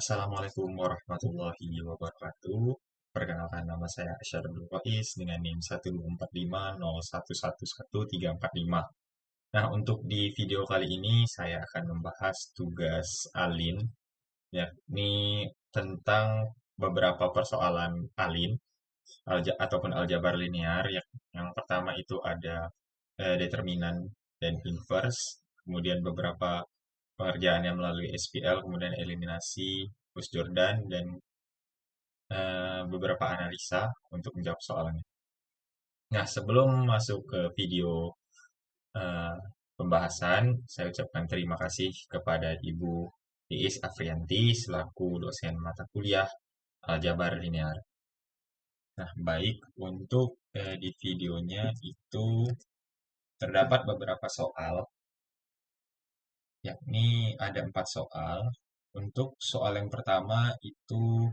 Assalamualaikum warahmatullahi wabarakatuh. Perkenalkan nama saya Asyarul Rais dengan NIM 1245011111345. Nah, untuk di video kali ini saya akan membahas tugas Alin, yakni tentang beberapa persoalan Alin ataupun aljabar linear. Yang pertama itu ada determinan dan inverse, kemudian beberapa pengerjaannya melalui SPL, kemudian eliminasi Gus Jordan, dan beberapa analisa untuk menjawab soalnya. Nah, sebelum masuk ke video eh, pembahasan, saya ucapkan terima kasih kepada Ibu Iis Afrianti selaku dosen mata kuliah Aljabar Linear. Nah, baik, untuk di videonya itu terdapat beberapa soal, yakni ada 4 soal. Untuk soal yang pertama itu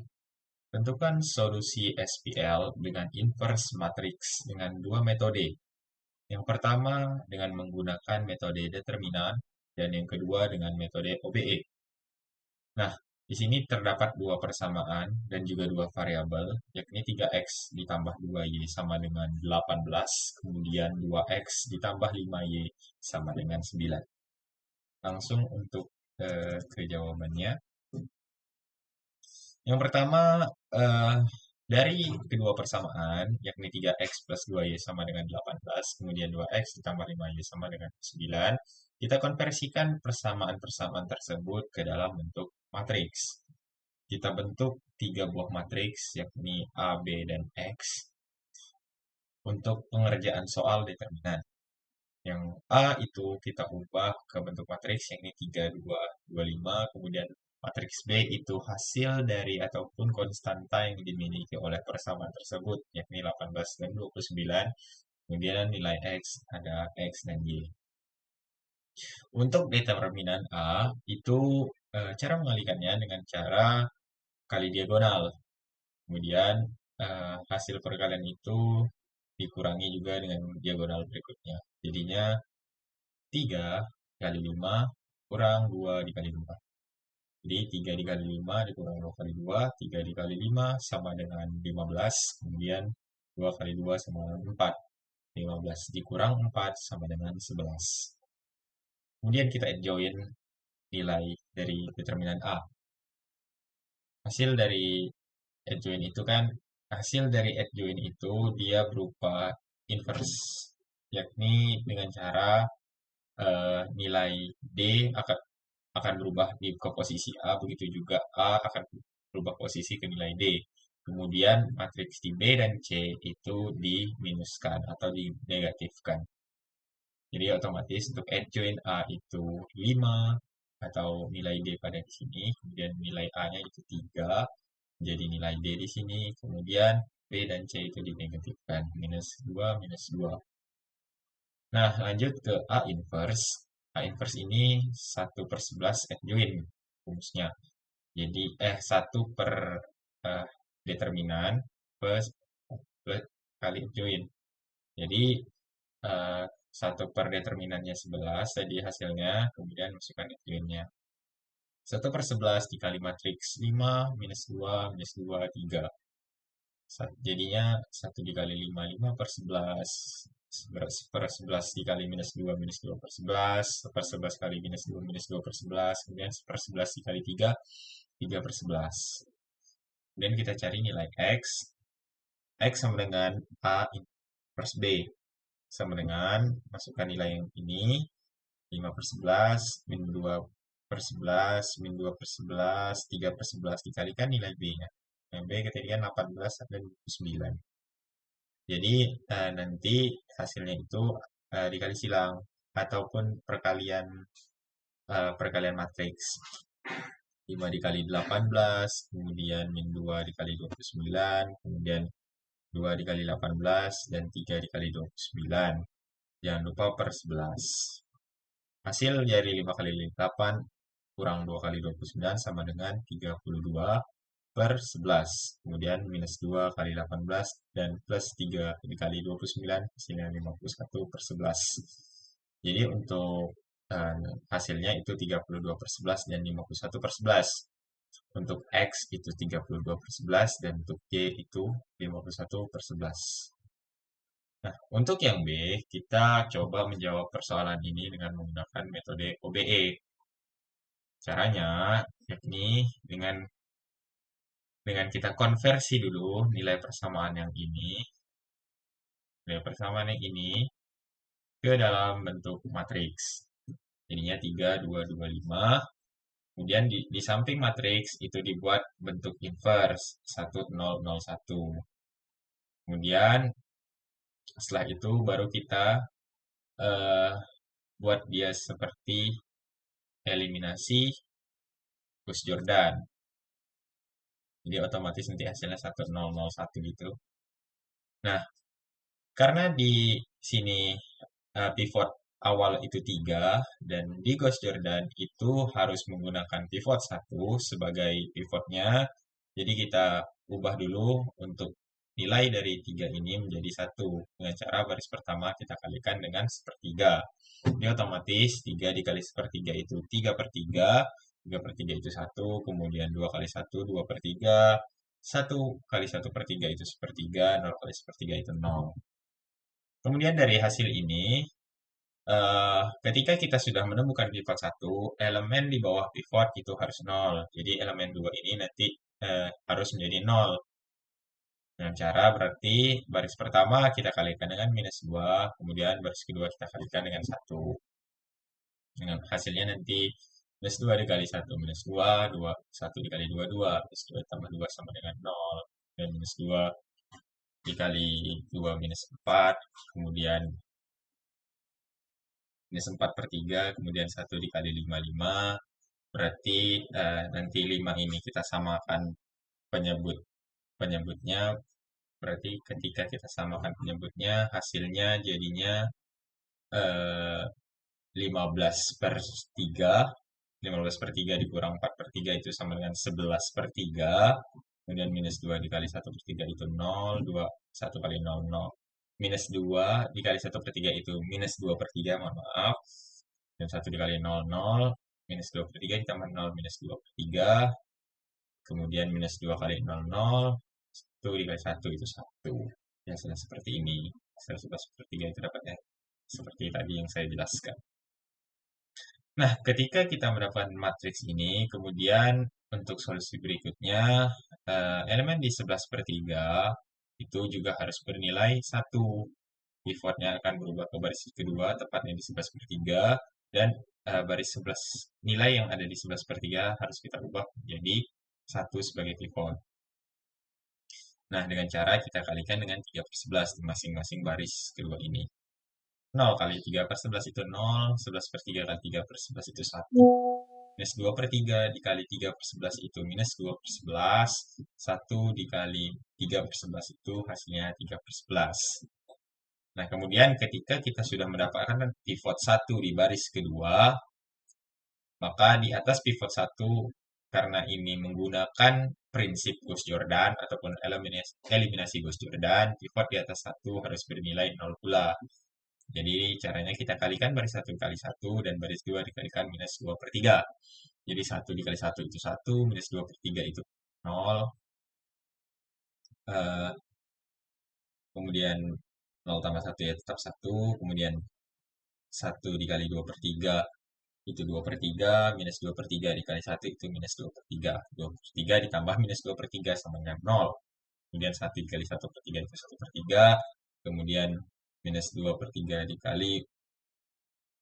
tentukan solusi SPL dengan inverse matrix dengan dua metode. Yang pertama dengan menggunakan metode determinan dan yang kedua dengan metode OBE. Nah, di sini terdapat dua persamaan dan juga dua variabel, yakni 3x ditambah 2y sama dengan 18, kemudian 2x ditambah 5y sama dengan 9. Langsung untuk ke jawabannya. Yang pertama, eh, dari kedua persamaan, yakni 3x plus 2y sama dengan 18, kemudian 2x ditambah 5y sama dengan 9, kita konversikan persamaan-persamaan tersebut ke dalam bentuk matriks. Kita bentuk 3 buah matriks, yakni A, B, dan X, untuk pengerjaan soal determinan. Yang A itu kita ubah ke bentuk matriks, yakni 3, 2, 2, 5, kemudian matriks B itu hasil dari ataupun konstanta yang dimiliki oleh persamaan tersebut, yakni 18 dan 29. Kemudian nilai X ada X dan Y. Untuk determinan A, itu cara mengalihkannya dengan cara kali diagonal. Kemudian hasil perkalian itu dikurangi juga dengan diagonal berikutnya. Jadinya 3 kali 5 kurang 2 dikali 5. Jadi 3 dikali 5 dikurang 2 kali 2, 3 dikali 5 sama dengan 15, kemudian 2 kali 2 sama dengan 4. 15 dikurang 4 sama dengan 11. Kemudian kita join nilai dari determinan A. Hasil dari adjoint itu kan, hasil dari adjoint itu dia berupa inverse, yakni dengan cara nilai D akan berubah ke posisi A, begitu juga A akan berubah posisi ke nilai D. Kemudian matriks di B dan C itu diminuskan atau dinegatifkan. Jadi otomatis untuk adjoint A itu 5 atau nilai D pada di sini, kemudian nilai A-nya itu 3, jadi nilai D di sini, kemudian B dan C itu dinegatifkan, minus 2, minus 2. Nah, lanjut ke A inverse. A inverse ini 1/11 adjoint rumusnya. Jadi, 1 per eh, determinan plus kali adjoint. Jadi, eh, 1 per determinannya 11, jadi hasilnya, kemudian masukkan adjointnya. 1/11 dikali matriks 5, minus 2, minus 2, 3. Jadinya 1 dikali 5, 5 per 11. Per 11 dikali minus 2, minus 2 per 11. Per 11 kali minus 2, minus 2 per 11. Kemudian per 11 dikali 3, 3 per 11. Kemudian kita cari nilai X. X sama dengan A inverse B. Sama dengan, masukkan nilai yang ini. 5 per 11, min 2 per 11, min 2 per 11, 3 per 11 dikalikan nilai B-nya. Nilai B ketinggian 18 dan 29. Jadi nanti hasilnya itu dikali silang ataupun perkalian matriks. 5 dikali 18, kemudian min 2 dikali 29, kemudian 2 dikali 18, dan 3 dikali 29. Jangan lupa per 11. Hasil dari 5 kali 8 kurang 2 kali 29 sama dengan 32 per 11. Kemudian minus 2 kali 18 dan plus 3 dikali 29 hasilnya 51 per 11. Jadi untuk hasilnya itu 32 per 11 dan 51 per 11. Untuk X itu 32/11 dan untuk Y itu 51/11. Nah, untuk yang B, kita coba menjawab persoalan ini dengan menggunakan metode OBE. Caranya, yakni dengan kita konversi dulu nilai persamaan yang ini ke dalam bentuk matriks. Jadinya 3, 2, 2, 5. Kemudian di samping matriks itu dibuat bentuk inverse 1, 0, 0, 1. Kemudian setelah itu baru kita eh, buat dia seperti eliminasi Gus Jordan. Jadi otomatis nanti hasilnya 1, 0, 0, 1 gitu. Nah, karena di sini pivot awal itu 3 dan di Gauss Jordan itu harus menggunakan pivot 1 sebagai pivotnya. Jadi kita ubah dulu untuk nilai dari 3 ini menjadi 1 dengan cara baris pertama kita kalikan dengan sepertiga. Jadi otomatis 3 dikali sepertiga itu 3/3, 3/3 itu 1, kemudian 2 kali 1, 2/3, 1 kali 1/3 itu sepertiga, 0 kali sepertiga itu 0. Kemudian dari hasil ini, ketika kita sudah menemukan pivot 1, elemen di bawah pivot itu harus 0. Jadi elemen 2 ini nanti harus menjadi 0. Dengan cara berarti baris pertama kita kalikan dengan -2, kemudian baris kedua kita kalikan dengan 1. Dengan hasilnya nanti -2 dikali 1, -2, 2, 1 dikali 2, 2, -2 tambah 2 sama dengan 0, dan -2 dikali 2 -4, kemudian -4/3, kemudian 1 dikali 5, 5. Berarti nanti 5 ini kita samakan penyebutnya. Berarti ketika kita samakan penyebutnya, hasilnya jadinya 15/3. 15/3 dikurang 4/3 itu sama dengan 11/3. Kemudian -2 dikali 1/3 itu 0, 2, 1 kali 0, 0. -2 dikali 1/3 itu -2/3, mohon maaf. Dan 1 dikali 0, 0. -2/3 ditambah 0, -2/3. Kemudian -2 kali 0, 0. 1 dikali 1 itu 1. Ya, hasilnya seperti ini. Hasil 11/3 itu dapatnya seperti tadi yang saya jelaskan. Nah, ketika kita mendapatkan matriks ini, kemudian untuk solusi berikutnya, elemen di 11/3 itu juga harus bernilai 1. Pivotnya akan berubah ke baris kedua, tepatnya di 11/3, dan baris 11 nilai yang ada di 11/3 harus kita ubah menjadi 1 sebagai pivot. Nah, dengan cara kita kalikan dengan 3/11 di masing-masing baris kedua ini. 0 kali 3/11 itu 0, 11/3 kali 3/11 itu 1. -2/3 dikali 3/11 itu -2/11, 1 dikali 3/11 itu hasilnya 3/11. Nah, kemudian ketika kita sudah mendapatkan pivot 1 di baris kedua, maka di atas pivot 1, karena ini menggunakan prinsip Gauss Jordan ataupun eliminasi Gauss Jordan, pivot di atas 1 harus bernilai 0 pula. Jadi caranya kita kalikan baris 1 kali 1 dan baris 2 dikalikan -2/3. Jadi 1 dikali 1 itu 1, -2/3 itu 0. Kemudian 0 tambah 1 ya tetap 1. Kemudian 1 dikali 2/3 itu 2/3, -2/3 dikali 1 itu -2/3. 2/3 ditambah -2/3 sama dengan 0. Kemudian 1 dikali 1/3 itu 1/3. Kemudian -2/3 dikali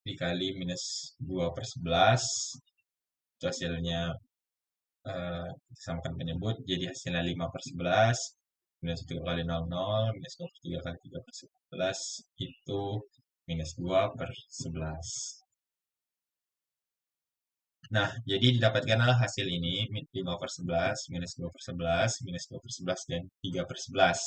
-2/11. Itu hasilnya disamakan penyebut, jadi hasilnya 5/11. Kemudian 1 kali 0, 0. -2/3 kali 3/11 itu -2/11. Nah, jadi didapatkanlah hasil ini 5/11, -2/11, -2/11, dan 3/11.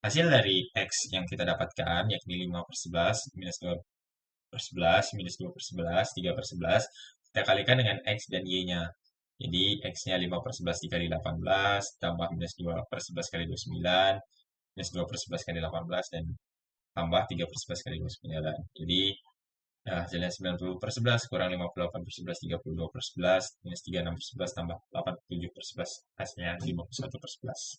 Hasil dari X yang kita dapatkan yakni 5/11, -2/11, -2/11, 3/11. Kita kalikan dengan X dan Y-nya. Jadi X-nya 5/11 dikali 18, tambah -2/11 kali 29, -2/11 kali 18, dan tambah 3/11 kali 29. Jadi Nah, hasilnya 90/11 kurang 58/11, 32/11, minus 36/11 tambah 87/11, hasilnya 51/11.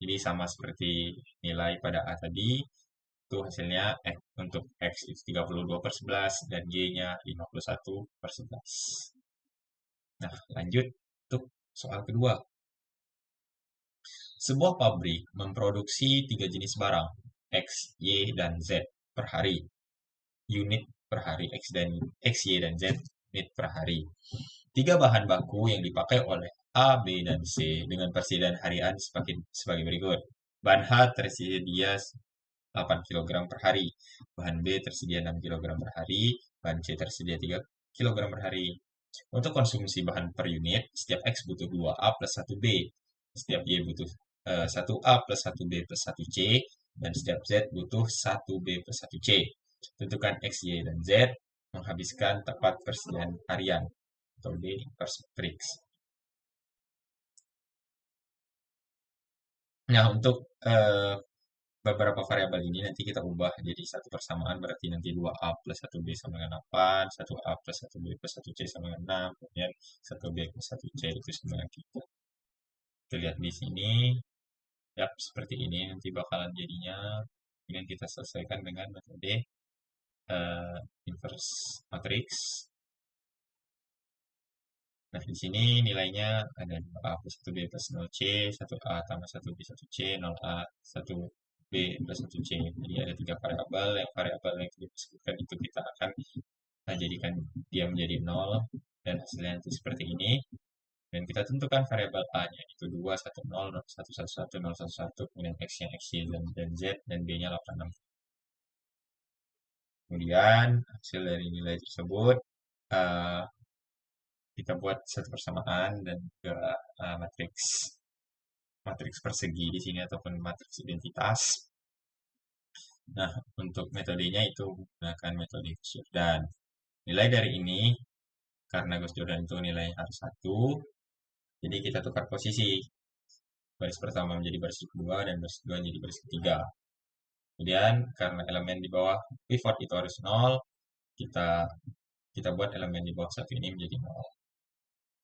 Jadi sama seperti nilai pada A tadi, itu hasilnya untuk X itu 32/11 dan Y-nya 51/11. Nah, lanjut untuk soal kedua. Sebuah pabrik memproduksi tiga jenis barang, X, Y, dan Z per hari. Unit per hari, X, Y, dan Z unit per hari. Tiga bahan baku yang dipakai oleh A, B, dan C dengan persediaan harian sebagai berikut. Bahan H tersedia 8 kg per hari. Bahan B tersedia 6 kg per hari. Bahan C tersedia 3 kg per hari. Untuk konsumsi bahan per unit, setiap X butuh 2A plus 1B. Setiap Y butuh 1A plus 1B plus 1C. Dan setiap Z butuh 1B plus 1C. Tentukan X, Y, dan Z menghabiskan tepat persediaan harian atau D inverse matrix. Nah, untuk beberapa variabel ini nanti kita ubah jadi satu persamaan, berarti nanti 2A plus 1B sama dengan 8, 1A plus 1B plus 1C sama dengan 6, kemudian 1B plus 1C itu sama dengan 3. Kita lihat di sini, ya seperti ini nanti bakalan jadinya. Kemudian kita selesaikan dengan metode inverse matrix. Nah, di sini nilainya ada 2A plus 1B plus 0C, 1A tambah 1B 1C, 0A 1B plus 1C. Jadi ada tiga variabel. Yang variabel yang kita sebutkan itu kita akan jadikan dia menjadi 0 dan hasilnya nanti seperti ini. Dan kita tentukan variabel A-nya itu 2, 1, 0, 1, 1, 1, 0, 1, 1, kemudian X-nya X, Y, dan Z, dan B-nya 86. Kemudian hasil dari nilai tersebut uh, kita buat satu persamaan dan juga matriks persegi di sini ataupun matriks identitas. Nah, untuk metodenya itu menggunakan metode Gauss Jordan. Nilai dari ini karena Gauss Jordan itu nilainya harus 1, jadi kita tukar posisi. Baris pertama menjadi baris kedua dan baris kedua menjadi baris ketiga. Kemudian karena elemen di bawah pivot itu harus 0, kita kita buat elemen di bawah satu ini menjadi 0.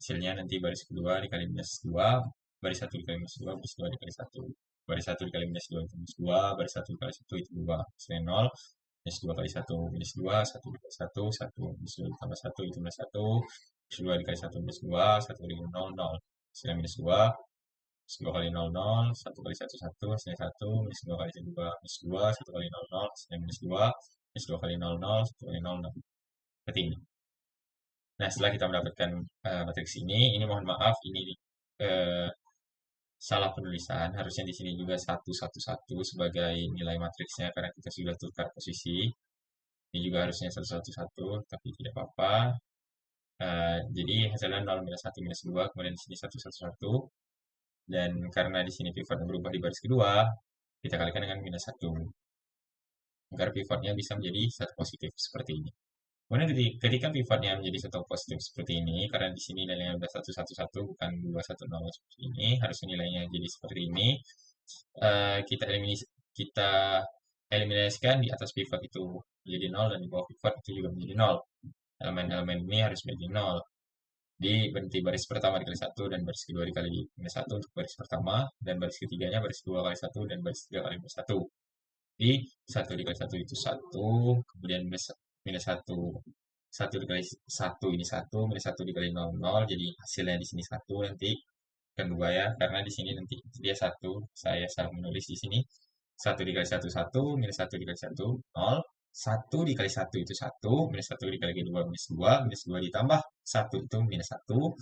Hasilnya nanti baris kedua dikali minus 2, baris 1 dikali minus 2, baris 2 dikali 1. Baris 1 dikali minus 2 itu minus 2, baris 1 dikali 1 itu 2. Hasilnya 0, minus 2 kali 1, minus 2, 1 dikali 1, 1, minus 2 ditambah 1 itu minus 1, minus 2 dikali 1 minus 2, 1 kali 0, 0. Hasilnya minus 2, minus 2 kali 0, 0, 1 kali 1, 1, hasilnya 1, minus 2 kali 2, minus 2, 1 kali 0, 0, hasilnya minus 2, minus 2 kali 0, 0, 1 kali 0, 0. Seperti ini. Nah, setelah kita mendapatkan matriks ini mohon maaf, ini uh, salah penulisan. Harusnya di sini juga 1, 1, 1 sebagai nilai matriksnya karena kita sudah tukar posisi. Ini juga harusnya 1, 1, 1, tapi tidak apa-apa. Jadi hasilnya 0, minus 1, minus 2, kemudian di sini 1, 1, 1. Dan karena di sini pivotnya berubah di baris kedua, kita kalikan dengan minus 1. Agar pivotnya bisa menjadi satu positif seperti ini. Kemudian ketika pivotnya menjadi satu positif seperti ini, karena di sini nilainya sudah 1, 1, 1, bukan 2, 1, 0 seperti ini, harusnya nilainya jadi seperti ini. Kita eliminasikan di atas pivot itu menjadi 0 dan di bawah pivot itu juga menjadi 0. Elemen-elemen ini harus menjadi 0. Di berhenti baris pertama dikali 1 dan baris kedua dikali minus 1 untuk baris pertama, dan baris ketiganya baris 2 kali 1 dan baris 3 kali minus 1. Di 1 dikali 1 itu 1, kemudian minus 1. 1 dikali 1 ini 1, minus 1 dikali 0, 0, jadi hasilnya di sini 1 nanti. Kedua ya, karena di sini nanti dia 1, saya salah menulis di sini. 1 dikali 1, 1, minus 1 dikali 1, 0. 1 dikali 1 itu 1, minus 1 dikali 2, minus 2, minus 2 ditambah 1 itu minus 1.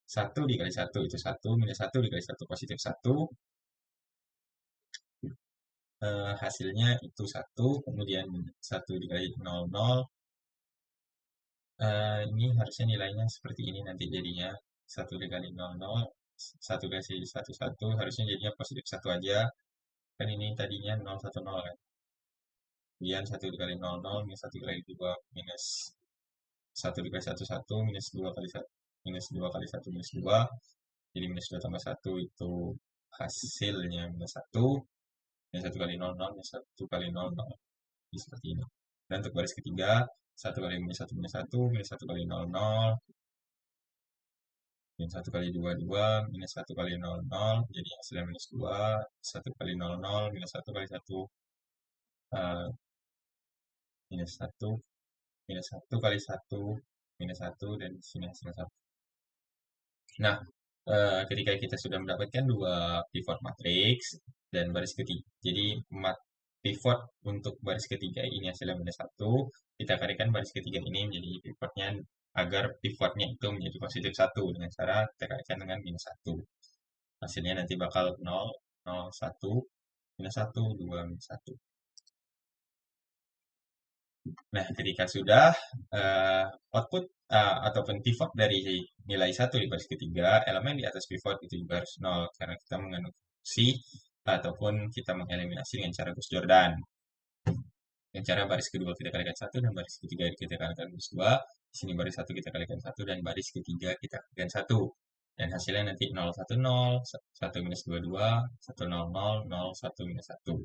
1 dikali 1 itu 1, minus 1 dikali 1 positif 1. Hasilnya itu 1, kemudian 1 dikali 0, 0. Ini harusnya nilainya seperti ini nanti jadinya. 1 dikali 0, 0. 1 kasih 1, 1. Harusnya jadinya positif 1 aja. Kan ini tadinya 0, 1, 0 kan. Kemudian 1 dikali 0, 0. Minus 1 dikali 2. Minus 1 dikali 1, 1. Minus 2 kali 1. Minus 2 kali 1, minus 2. Jadi minus 2 tambah 1 itu hasilnya minus 1. Minus 1 kali 0, 0. Minus 1 kali 0, 0. Jadi seperti ini. Dan untuk baris ketiga, 1 kali minus 1 minus 1, minus 1 kali 0, 0, minus 1 kali 2, 2, minus 1 kali 0, 0, jadi hasilnya minus 2, 1 kali 0, 0, minus 1 kali 1, minus 1, minus 1 kali 1, minus 1, dan di sini hasilnya 1. Nah, ketika kita sudah mendapatkan dua pivot matriks dan baris ketiga, jadi pivot untuk baris ketiga ini hasilnya minus 1, kita kalikan baris ketiga ini menjadi pivotnya agar pivotnya itu menjadi positif 1 dengan cara kita kalikan dengan minus 1. Hasilnya nanti bakal 0, 0, 1, minus 1, 2, minus 1. Nah, ketika sudah output ataupun pivot dari nilai 1 di baris ketiga, elemen di atas pivot itu juga harus 0 karena kita mengandung fungsi ataupun kita mengeliminasi dengan cara Gauss Jordan. Dengan cara baris kedua kita kalikan 1 dan baris ketiga kita kalikan minus 2. Di sini baris 1 kita kalikan 1 dan baris ketiga kita kalikan 1. Dan hasilnya nanti 0, 1, 0, 1 minus 2, 2, 1, 0, 0, 0, 1 minus 1.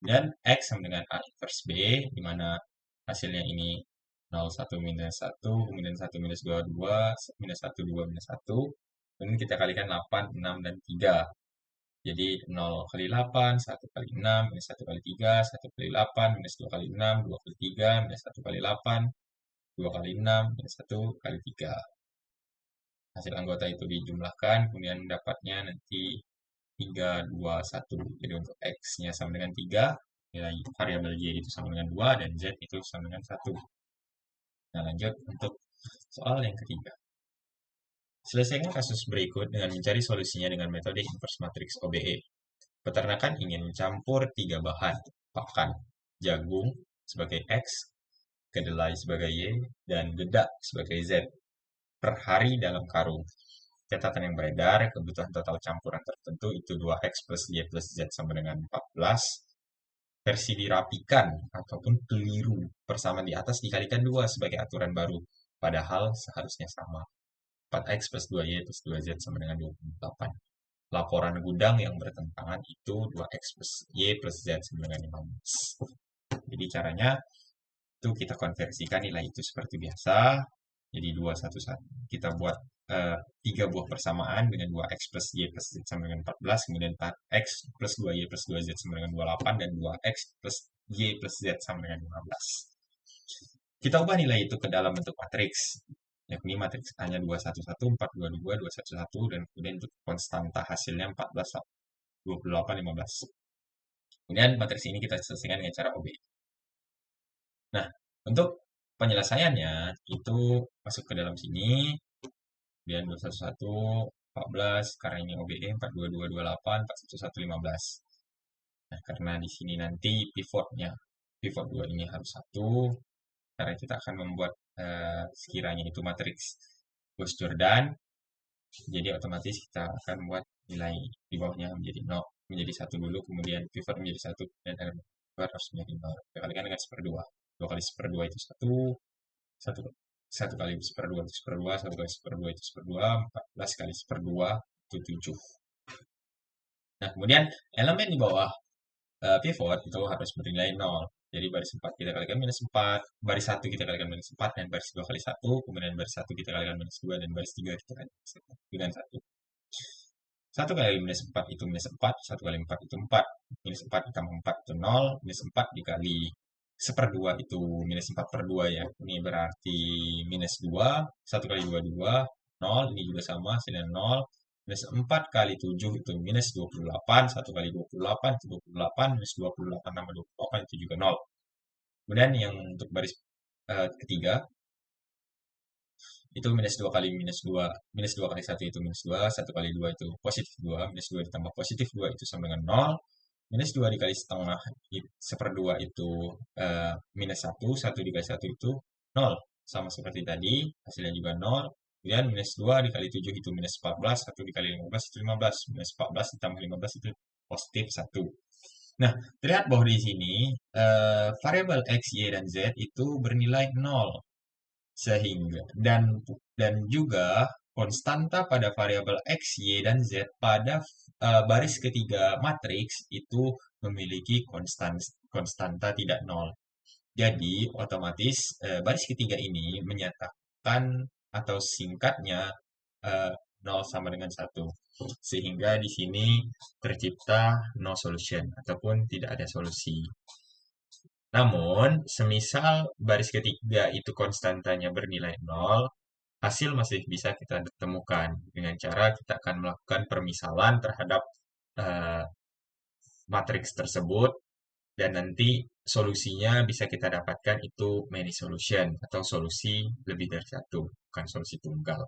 Dan X sama dengan A inverse B, di mana hasilnya ini 0, 1, minus 1, kemudian 1, minus 2, 2, minus 1, 2, minus 1. Kemudian kita kalikan 8, 6, dan 3. Jadi 0 kali 8, 1 kali 6, minus 1 kali 3, 1 kali 8, minus 2 kali 6, 2 kali 3, minus 1 kali 8, 2 kali 6, minus 1 kali 3. Hasil anggota itu dijumlahkan, kemudian dapatnya nanti 3, 2, 1. Jadi untuk X-nya sama dengan 3, nilai variabel Y itu sama dengan 2, dan Z itu sama dengan 1. Nah, lanjut untuk soal yang ketiga. Selesaikan kasus berikut dengan mencari solusinya dengan metode inverse matrix OBE. Peternakan ingin mencampur 3 bahan pakan, jagung sebagai X, kedelai sebagai Y, dan dedak sebagai Z per hari dalam karung. Catatan yang beredar, kebutuhan total campuran tertentu itu 2X plus Y plus Z sama dengan 14. Versi dirapikan ataupun keliru, persamaan di atas dikalikan 2 sebagai aturan baru, padahal seharusnya sama. 4X plus 2Y plus 2Z sama dengan 28. Laporan gudang yang bertentangan itu 2X plus Y plus Z sama dengan 15. Jadi caranya itu kita konversikan nilai itu seperti biasa. Jadi 211 kita buat 3 buah persamaan dengan 2x plus y plus z sama dengan 14, kemudian 4x plus 2y plus 2z sama dengan 28, dan 2x plus y plus z sama dengan 15. Kita ubah nilai itu ke dalam bentuk matriks, yakni matriks A-nya 211, 422, 211, dan kemudian untuk konstanta hasilnya 14, 28, 15. Kemudian matriks ini kita selesaikan dengan cara OB. Nah, untuk penyelesaiannya itu masuk ke dalam sini, kemudian 211, 14, karena ini OBE 422, 28, 411, 15. Nah, karena di sini nanti pivot 2 ini harus 1, karena kita akan membuat sekiranya itu matriks Gauss Jordan, jadi otomatis kita akan membuat nilai di bawahnya menjadi 0, menjadi 1 dulu, kemudian pivot menjadi 1, dan elemen harus menjadi 0. Kita kalikan dengan seperdua. 2 kali seperdua itu 1, 1 kali seperdua itu seperdua, 1 kali seperdua itu seperdua, 14 kali seperdua itu 7. Nah, kemudian elemen di bawah pivot itu harus bernilai 0. Jadi baris 4 kita kalikan minus 4, baris 1 kita kalikan minus 4, dan baris 2 kali 1, kemudian baris 1 kita kalikan minus 2, dan baris 3 kita kalikan dengan 1. 1 kali minus 4 itu minus 4, 1 kali 4 itu 4, minus 4 ditambah 4 itu 0, minus 4 dikali seperdua itu minus 4 per 2 ya, ini berarti minus 2, 1 kali 2, 2, 0, ini juga sama, hasilnya 0, minus 4 kali 7 itu minus 28, 1 kali 28 itu 28, minus 28 tambah 28 itu juga 0. Kemudian yang untuk baris ketiga, itu minus 2 kali minus 2, minus 2 kali 1 itu minus 2, 1 kali 2 itu positif 2, minus 2 ditambah positif 2 itu sama dengan 0, minus 2 dikali setengah seperdua itu minus 1, 1 dikali 1 itu 0, sama seperti tadi, hasilnya juga 0, kemudian minus 2 dikali 7 itu minus 14, 1 dikali 15 itu 15, minus 14 ditambah 15 itu positif 1. Nah, terlihat bahwa di sini variabel X, Y, dan Z itu bernilai 0. Sehingga dan juga konstanta pada variabel X, Y, dan Z pada baris ketiga matriks itu memiliki konstanta tidak 0. Jadi, otomatis baris ketiga ini menyatakan atau singkatnya eh, 0 sama dengan 1. Sehingga di sini tercipta no solution ataupun tidak ada solusi. Namun, semisal baris ketiga itu konstantanya bernilai 0, hasil masih bisa kita temukan dengan cara kita akan melakukan permisalan terhadap eh, matriks tersebut dan nanti solusinya bisa kita dapatkan itu many solution atau solusi lebih dari satu, bukan solusi tunggal.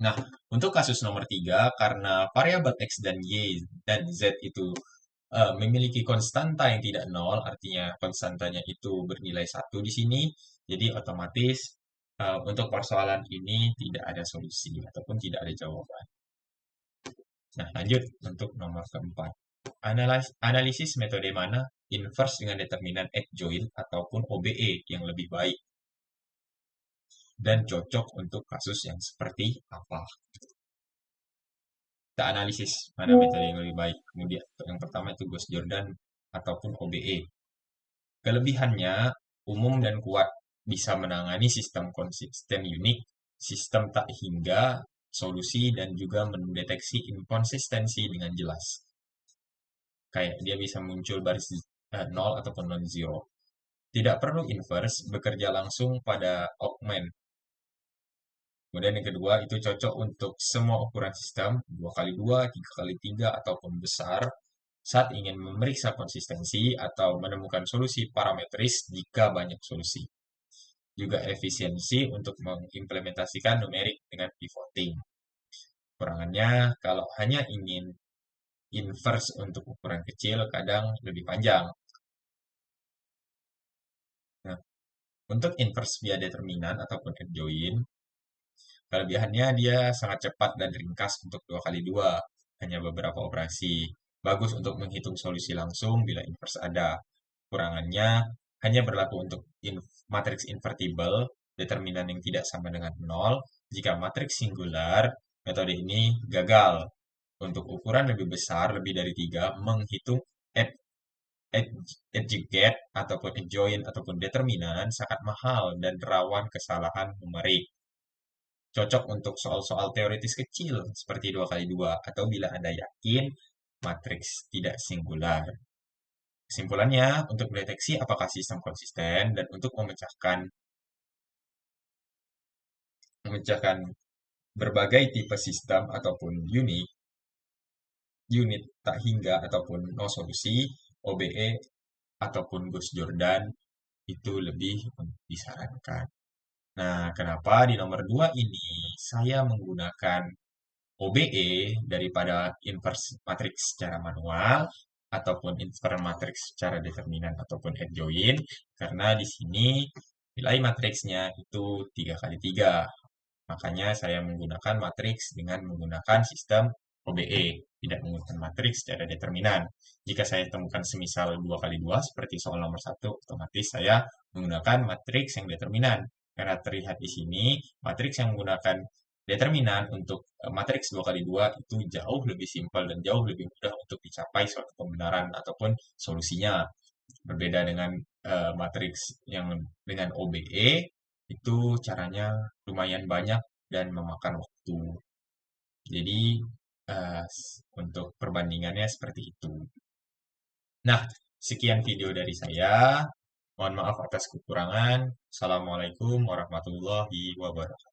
Nah, untuk kasus nomor 3, karena variabel X dan Y dan Z itu memiliki konstanta yang tidak nol, artinya konstantanya itu bernilai satu di sini, jadi otomatis untuk persoalan ini tidak ada solusi ataupun tidak ada jawaban. Nah, lanjut untuk nomor keempat. Analisis metode mana inverse dengan determinan adjoint ataupun OBE yang lebih baik dan cocok untuk kasus yang seperti apa? Kita analisis mana metode yang lebih baik. Kemudian yang pertama itu Gauss-Jordan ataupun OBE. Kelebihannya umum dan kuat, bisa menangani sistem konsisten unik, sistem tak hingga, solusi, dan juga mendeteksi inkonsistensi dengan jelas. Kayak dia bisa muncul baris 0 ataupun non-zero. Tidak perlu inverse, bekerja langsung pada augment. Kemudian yang kedua, itu cocok untuk semua ukuran sistem, 2x2, 3x3, ataupun besar, saat ingin memeriksa konsistensi atau menemukan solusi parametris jika banyak solusi. Juga efisiensi untuk mengimplementasikan numerik dengan pivoting. Kekurangannya, kalau hanya ingin inverse untuk ukuran kecil, kadang lebih panjang. Nah, untuk inverse via determinan ataupun adjoint, kelebihannya dia sangat cepat dan ringkas untuk 2x2, hanya beberapa operasi. Bagus untuk menghitung solusi langsung bila inverse ada. Kurangannya hanya berlaku untuk matriks invertible, determinan yang tidak sama dengan 0. Jika matriks singular, metode ini gagal. Untuk ukuran lebih besar, lebih dari 3, menghitung adjugate ataupun adjoint ataupun determinan sangat mahal dan rawan kesalahan numerik. Cocok untuk soal-soal teoritis kecil seperti 2x2 atau bila Anda yakin matriks tidak singular. Kesimpulannya, untuk mendeteksi apakah sistem konsisten dan untuk memecahkan berbagai tipe sistem ataupun unit tak hingga ataupun no solusi, OBE ataupun Gauss-Jordan itu lebih disarankan. Nah, kenapa di nomor 2 ini saya menggunakan OBE daripada inverse matrix secara manual ataupun inverse matrix secara determinan ataupun adjoint, karena di sini nilai matriksnya itu 3x3. Makanya saya menggunakan matriks dengan menggunakan sistem OBE, tidak menggunakan matriks secara determinan. Jika saya temukan semisal 2x2 seperti soal nomor 1, otomatis saya menggunakan matriks yang determinan. Karena terlihat di sini, matriks yang menggunakan determinan untuk matriks 2x2 itu jauh lebih simpel dan jauh lebih mudah untuk dicapai suatu pembenaran ataupun solusinya. Berbeda dengan matriks yang dengan OBE, itu caranya lumayan banyak dan memakan waktu. Jadi, untuk perbandingannya seperti itu. Nah, sekian video dari saya. Mohon maaf atas kekurangan. Assalamualaikum warahmatullahi wabarakatuh.